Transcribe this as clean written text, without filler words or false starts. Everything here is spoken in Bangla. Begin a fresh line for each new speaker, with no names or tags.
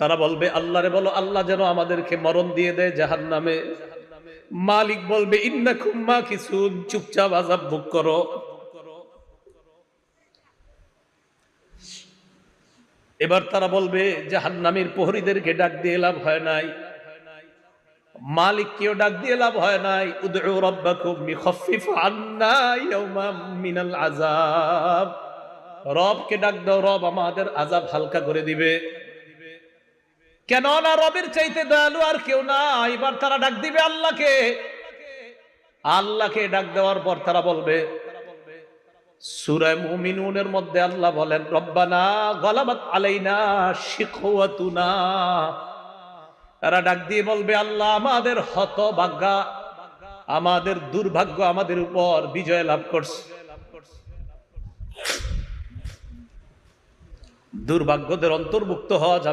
তারা বলবে আল্লাহরে বলো আল্লাহ যেন আমাদেরকে মরণ দিয়ে দেয় জাহান্নামে। মালিক বলবে ইন্নাকুম মাকিসুন, চুপচাপ আযাব ভোগ করো। এবার তারা বলবে জাহান্নামের প্রহরীদেরকে ডাক দিয়ে লাভ হয় নাই, মালিককেও ডাক দিয়ে লাভ হয় নাই। উদউ রাব্বাকুম ইখাফফিফ আন্না ইয়াওমান মিনাল আযাব, রবকে ডাক দাও, রব আমাদের আযাব হালকা করে দিবে। কেন না রবের চাইতে দয়ালু আর কেউ না। এবার তারা ডাক দিবে আল্লাহকে। আল্লাহকে ডাক দেওয়ার পর তারা বলবে, সূরা মুমিনুনের মধ্যে আল্লাহ বলেন রব্বানা গালাবাত আলাইনা শিকওয়াতুনা। তারা ডাক দিয়ে বলবে আল্লাহ আমাদের হতভাগ্য, আমাদের দুর্ভাগ্য আমাদের উপর বিজয় লাভ করছে। দুর্ভাগ্যদের অন্তর্ভুক্ত হওয়া যাবে